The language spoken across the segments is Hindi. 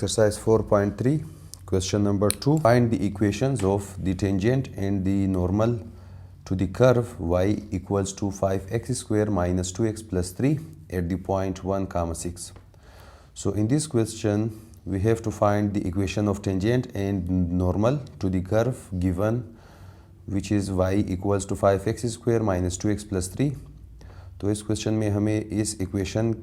Exercise 4.3, question number 2. Find the equations of the tangent and the normal to the curve y equals to 5x square minus 2x plus 3 at the point 1, 6. So in this question, we have to find the equation of tangent and normal to the curve given, which is y equals to 5x square minus 2x plus 3. तो इस क्वेश्चन में हमें इस इक्वेशन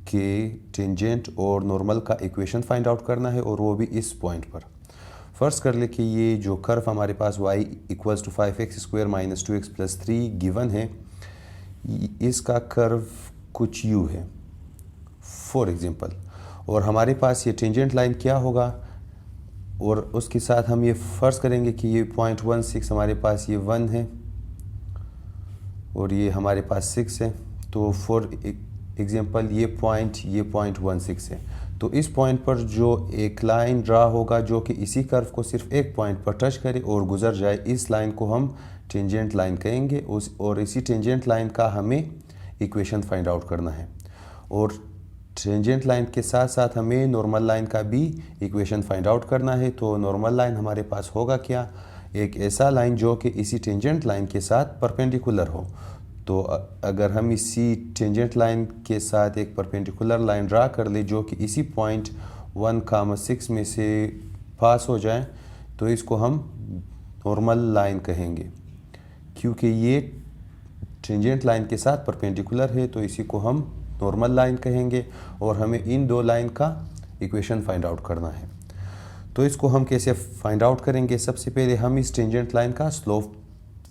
के टेंजेंट और नॉर्मल का इक्वेशन फाइंड आउट करना है, और वो भी इस पॉइंट पर। फर्स्ट कर ले कि ये जो कर्व हमारे पास y equals to 5x square minus 2x plus 3 given है, इसका कर्व कुछ यू है फॉर एग्जांपल, और हमारे पास ये टेंजेंट लाइन क्या होगा, और उसके साथ हम ये फर्ज करेंगे कि ये 0.16 हमारे पास ये 1 है और ये हमारे पास 6 है। तो फॉर एग्जांपल ये 0.16 है। तो इस पॉइंट पर जो एक लाइन ड्रा होगा जो कि इसी कर्व को सिर्फ एक पॉइंट पर टच करे और गुजर जाए, इस लाइन को हम टेंजेंट लाइन कहेंगे। और इसी टेंजेंट लाइन का हमें इक्वेशन फाइंड आउट करना है, और टेंजेंट लाइन के साथ साथ हमें नॉर्मल लाइन का भी इक्वेशन फाइंड आउट करना है। तो नॉर्मल लाइन हमारे पास होगा क्या, एक ऐसा लाइन जो कि इसी टेंजेंट लाइन के साथ परपेंडिकुलर हो। तो अगर हम इसी टेंजेंट लाइन के साथ एक परपेंडिकुलर लाइन ड्रा कर ले जो कि इसी पॉइंट 1, 6 में से पास हो जाए, तो इसको हम नॉर्मल लाइन कहेंगे। क्योंकि ये टेंजेंट लाइन के साथ परपेंडिकुलर है, तो इसी को हम नॉर्मल लाइन कहेंगे, और हमें इन दो लाइन का इक्वेशन फाइंड आउट करना है। तो इसको हम कैसे फाइंड आउट करेंगे, सबसे पहले हम इस टेंजेंट लाइन का स्लोप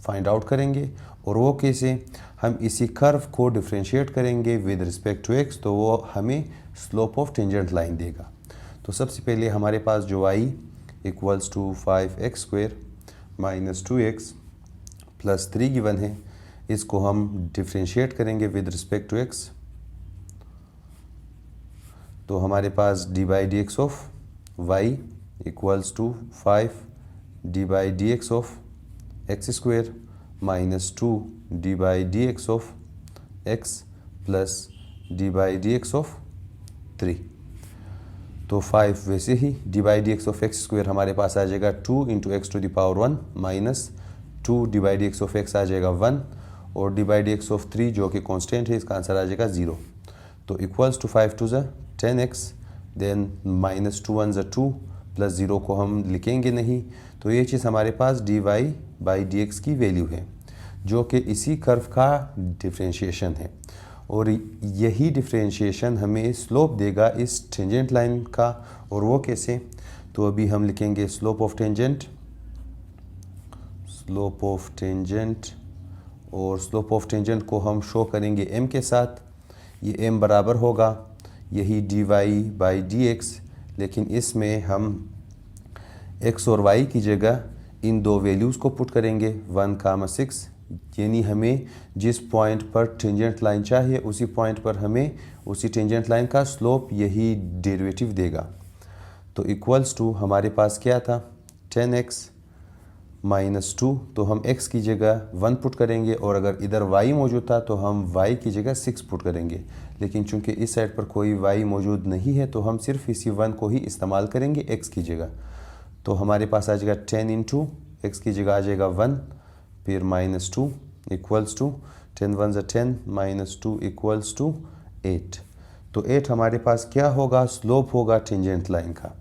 फाइंड आउट करेंगे, और वो कैसे, हम इसी कर्व को डिफरेंशिएट करेंगे विद रिस्पेक्ट टू x, तो वो हमें स्लोप ऑफ टेंजेंट लाइन देगा। तो सबसे पहले हमारे पास जो y equals to 5x square minus 2x plus 3 given है, इसको हम डिफरेंशिएट करेंगे विद रिस्पेक्ट टू x। तो हमारे पास D by D X of y equals to 5 D by D X of X square minus 2 D by D X of x plus D by D X of 3। तो 5 वैसे ही D by D X of X square हमारे पास आ जाएगा 2 into X to the power 1 minus 2 D by D X of X आ जाएगा 1, और D by D X of 3 जो कि कांस्टेंट है, इसका आंसर आ जाएगा 0। तो equals to 5 2 10x, then minus 2 1 2 plus 0 को हम लिखेंगे नहीं। तो ये चीज़ हमारे पास D Y by D X की वैल्यू है, जो कि इसी कर्व का डिफरेंशिएशन है, और यही डिफरेंशिएशन हमें स्लोप देगा इस टेंजेंट लाइन का। और वो कैसे, तो अभी हम लिखेंगे स्लोप ऑफ टेंजेंट, और स्लोप ऑफ टेंजेंट को हम शो करेंगे m के साथ। ये m बराबर होगा यही d Y by D x, लेकिन इसमें हम x और y की जगह इन दो वैल्यूज़ को पुट करेंगे 1, 6, यानी हमें जिस पॉइंट पर टेंजेंट लाइन चाहिए उसी पॉइंट पर हमें उसी टेंजेंट लाइन का स्लोप यही डेरिवेटिव देगा। तो इक्वल्स टू हमारे पास क्या था 10x माइनस 2, तो हम x की जगह 1 पुट करेंगे, और अगर इधर y मौजूद था तो हम y की जगह 6 पुट करेंगे। लेकिन चूंकि इस साइड पर कोई y मौजूद नहीं है, तो हम सिर्फ इसी 1 को ही इस्तेमाल करेंगे x की जगह। तो हमारे पास आ जाएगा 10 इंटू एक्स की जगह आ जाएगा 1, फिर minus 2 equals to 10 1 10 minus 2 equals to 8। तो 8 हमारे पास क्या होगा, स्लोप होगा टेंजेंट लाइन का।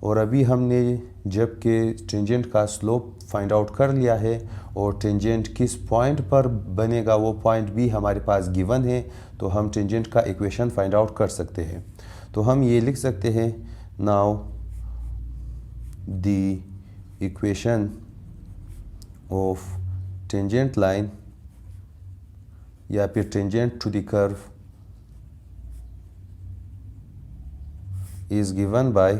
और अभी हमने जबकि टेंजेंट का स्लोप फाइंड आउट कर लिया है, और टेंजेंट किस पॉइंट पर बनेगा वो पॉइंट भी हमारे पास गिवन है, तो हम टेंजेंट का इक्वेशन फाइंड आउट कर सकते हैं। तो हम ये लिख सकते हैं, now the equation of tangent line या फिर tangent to the curve is given by,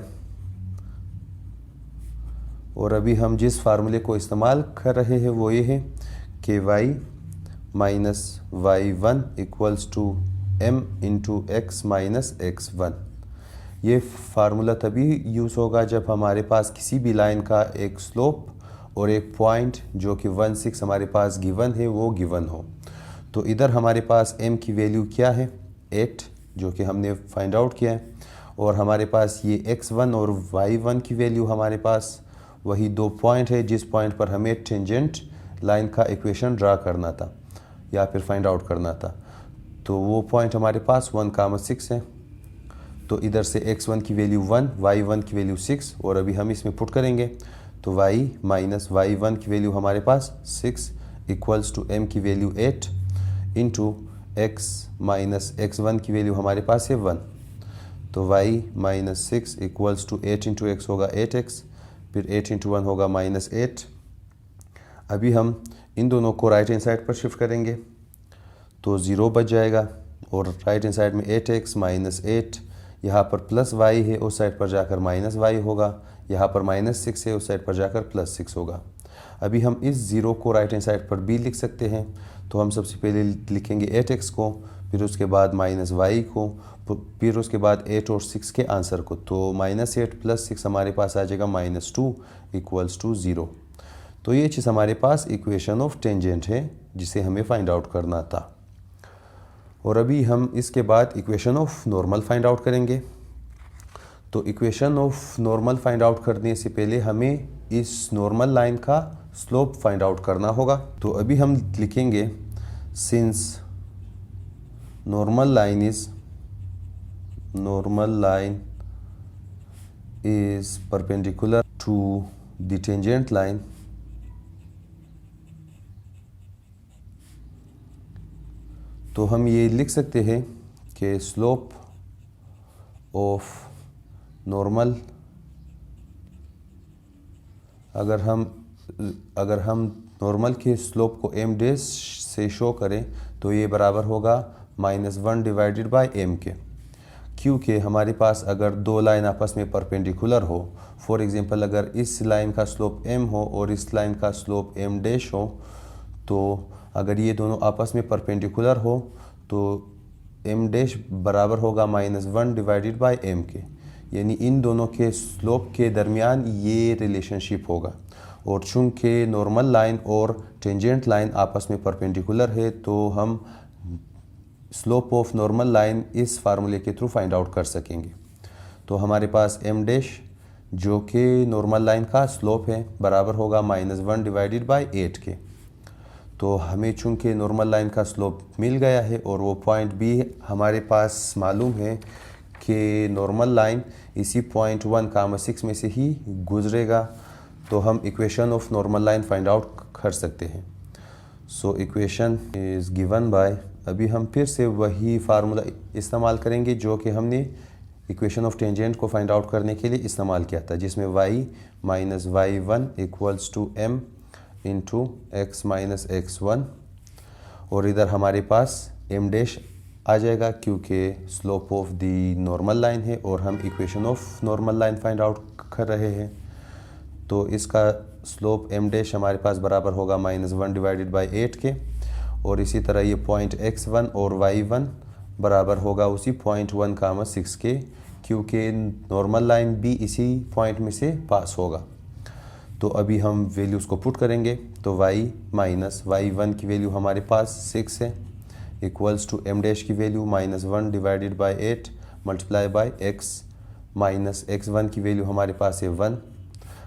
और अभी हम जिस फार्मूले को इस्तेमाल कर रहे हैं वो ये है कि y minus y1 equals to m into x minus x1। ये फार्मूला तभी यूज़ होगा जब हमारे पास किसी भी लाइन का एक स्लोप और एक पॉइंट जो कि 1, 6 हमारे पास गिवन है वो गिवन हो। तो इधर हमारे पास m की वैल्यू क्या है 8, जो कि हमने फाइंड आउट किया है, और हमारे पास ये x1 और y1 की वैल्यू हमारे पास वही दो पॉइंट है जिस पॉइंट पर हमें टेंजेंट लाइन का इक्वेशन ड्रा करना था या फिर फाइंड आउट करना था। तो वो पॉइंट हमारे पास 1,6 है। तो इधर से x1 की वैल्यू 1, y1 की वैल्यू 6 और अभी हम इसमें पुट करेंगे तो y माइनस y1 की वैल्यू हमारे पास 6 इक्वल्स टू m की value 8 into x minus x1 की वैल्यू हमारे पास है 1। तो y minus 6 equals to 8 into x होगा 8x, फिर 8 इंटू 1 होगा माइनस 8। अभी हम इन दोनों को राइट हैंड साइड पर शिफ्ट करेंगे तो 0 बच जाएगा और राइट हैंड साइड में 8x माइनस 8, यहाँ पर प्लस y है उस साइड पर जाकर माइनस y होगा, यहाँ पर माइनस 6 है उस साइड पर जाकर प्लस 6 होगा। अभी हम इस 0 को राइट हैंड साइड पर भी लिख सकते हैं। तो हम सबसे पहले लिखेंगे 8x को, फिर उसके बाद माइनस y को, फिर उसके बाद 8 और 6 के आंसर को। तो माइनस 8 प्लस 6 हमारे पास आ जाएगा माइनस 2 इक्वल्स टू 0। तो ये चीज़ हमारे पास इक्वेशन ऑफ टेंजेंट है जिसे हमें फाइंड आउट करना था। और अभी हम इसके बाद equation of normal find out करेंगे। तो equation of normal find out करने से पहले हमें इस नॉर्मल लाइन का स्लोप फाइंड आउट करना होगा। तो अभी हम लिखेंगे since normal line is perpendicular to the tangent line, तो हम ये लिख सकते हैं कि स्लोप ऑफ नॉर्मल, अगर हम नॉर्मल के स्लोप को m डैश से शो करें तो ये बराबर होगा -1 डिवाइडेड बाय m के। क्योंकि हमारे पास अगर दो लाइन आपस में परपेंडिकुलर हो, फॉर एग्जांपल अगर इस लाइन का स्लोप m हो और इस लाइन का स्लोप m डैश हो, तो अगर ये दोनों आपस में परपेंडिकुलर हो तो m डैश बराबर होगा -1 डिवाइडेड बाय m के, यानी इन दोनों के स्लोप के दरमियान ये रिलेशनशिप होगा। और चूंकि नॉर्मल लाइन और टेंजेंट लाइन आपस में परपेंडिकुलर है तो हम स्लोप ऑफ नॉर्मल लाइन इस फार्मूले के थ्रू फाइंड आउट कर सकेंगे। तो हमारे पास m डैश जो कि नॉर्मल लाइन का स्लोप है बराबर होगा -1 डिवाइडेड बाय 8 के। तो हमें चूंकि नॉर्मल लाइन का स्लोप मिल गया है और वो पॉइंट भी हमारे पास मालूम है कि नॉर्मल लाइन इसी पॉइंट 1,6 में से ही गुजरेगा, तो हम equation of normal line find out कर सकते हैं। So equation is given by, अभी हम फिर से वही फार्मूला इस्तेमाल करेंगे जो कि हमने इक्वेशन ऑफ टेंजेंट को फाइंड आउट करने के लिए इस्तेमाल किया था, जिसमें y minus y1 equals to m into x minus x1, और इधर हमारे पास m डैश आ जाएगा क्योंकि slope of the normal line है और हम equation of normal line find out कर रहे हैं। तो इसका स्लोप m डैश हमारे पास बराबर होगा -1 डिवाइडेड बाय 8 के, और इसी तरह ये पॉइंट x1 और y1 बराबर होगा उसी पॉइंट 1,6 के, क्योंकि नॉर्मल लाइन भी इसी पॉइंट में से पास होगा। तो अभी हम वैल्यूज़ को पुट करेंगे तो y माइनस y1 की वैल्यू हमारे पास 6 है इक्वल्स टू m डैश की value -1 divided by 8 multiply by x minus x1 की वैल्यू हमारे पास है 1।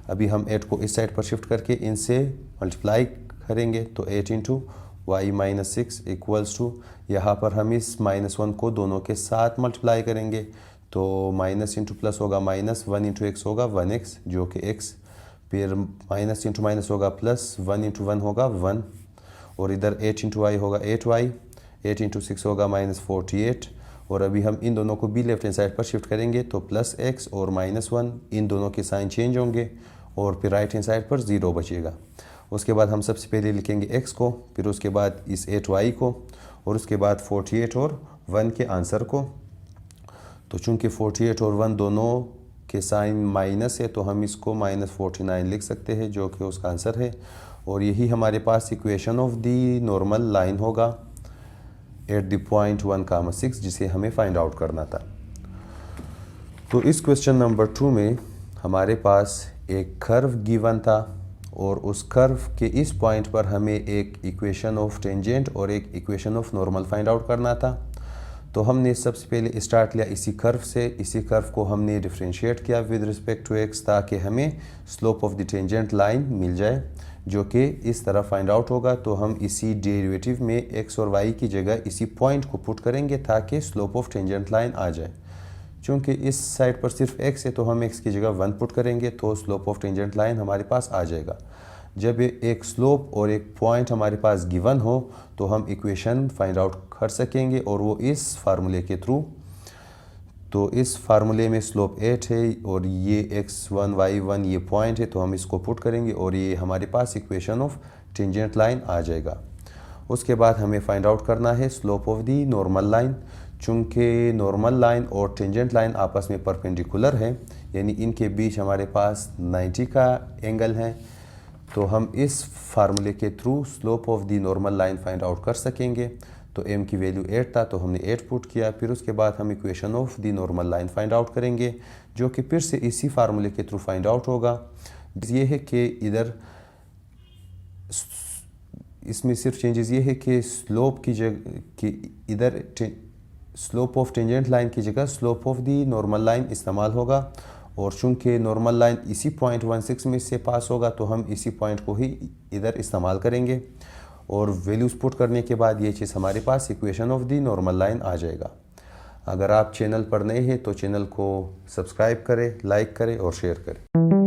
अभी हम 8 को इस साइड पर शिफ्ट करके इनसे मल्टीप्लाई करेंगे तो 8 into y minus 6 equals to, यहाँ पर हम इस -1 को दोनों के साथ मल्टीप्लाई करेंगे तो माइनस इंटू प्लस होगा -1 इंटू एक्स होगा 1x जो कि x, फिर माइनस इंटू माइनस होगा प्लस 1 इंटू 1 होगा 1, और इधर 8 इंटू y होगा 8y, 8 इंटू 6 होगा -48, और अभी हम इन दोनों को भी लेफ्ट हैंड साइड पर शिफ्ट करेंगे तो प्लस x और -1 इन दोनों के साइन चेंज होंगे और फिर राइट हैंड साइड पर 0 बचेगा। उसके बाद हम सबसे पहले लिखेंगे x को, फिर उसके बाद इस 8y को, और उसके बाद 48 और 1 के आंसर को। तो चूंकि 48 और 1 दोनों के साइन माइनस है तो हम इसको -49 लिख सकते हैं जो कि उसका आंसर है, और यही हमारे पास equation of the normal line होगा एट द पॉइंट 1,6 जिसे हमें फाइंड आउट करना था। तो इस क्वेश्चन नंबर 2 में हमारे पास एक कर्व गिवन था और उस कर्व के इस पॉइंट पर हमें एक इक्वेशन ऑफ टेंजेंट और एक equation of normal find out करना था। तो हमने सबसे पहले स्टार्ट लिया इसी कर्व से, इसी कर्व को हमने डिफरेंशिएट किया विद रिस्पेक्ट टू एक्स ताकि हमें slope of the tangent line मिल जाए जो कि इस तरह फाइंड आउट होगा। तो हम इसी डेरिवेटिव में एक्स और वाई की जगह इसी पॉइंट को पुट करेंगे ताकि स्लोप ऑफ टेंजेंट लाइन आ जाए। चूँकि इस साइड पर सिर्फ एक्स है तो हम एक्स की जगह 1 पुट करेंगे तो स्लोप ऑफ टेंजेंट लाइन हमारे पास आ जाएगा। जब एक स्लोप और एक पॉइंट हमारे पास गिवन हो तो हम इक्वेशन फाइंड आउट कर सकेंगे और वो इस फार्मूले के थ्रू। तो इस फार्मूले में स्लोप 8 है और ये x1 y1 ये पॉइंट है तो हम इसको पुट करेंगे और ये हमारे पास इक्वेशन ऑफ टेंजेंट लाइन आ जाएगा। उसके बाद हमें फाइंड आउट करना है slope of the normal line. चूँकि नॉर्मल लाइन और टेंजेंट लाइन आपस में परपेंडिकुलर है यानी इनके बीच हमारे पास 90 का एंगल है, तो हम इस फार्मूले के through slope of the normal line find out कर सकेंगे। तो m की वैल्यू 8 था तो हमने 8 पुट किया। फिर उसके बाद हम equation of the normal line find out करेंगे जो कि फिर से इसी फार्मूले के थ्रू फाइंड आउट होगा। ये है कि इधर इसमें सिर्फ चेंजेस ये है कि स्लोप की जगह कि इधर स्लोप ऑफ टेंजेंट लाइन की जगह slope of the normal line इस्तेमाल होगा और चूँकि नॉर्मल लाइन इसी पॉइंट 16 में से पास होगा तो हम इसी पॉइंट को ही इधर इस्तेमाल करेंगे और वैल्यूज़ पुट करने के बाद ये चीज़ हमारे पास equation of the normal line आ जाएगा। अगर आप चैनल पर नए हैं तो चैनल को सब्सक्राइब करें, लाइक करें और शेयर करें।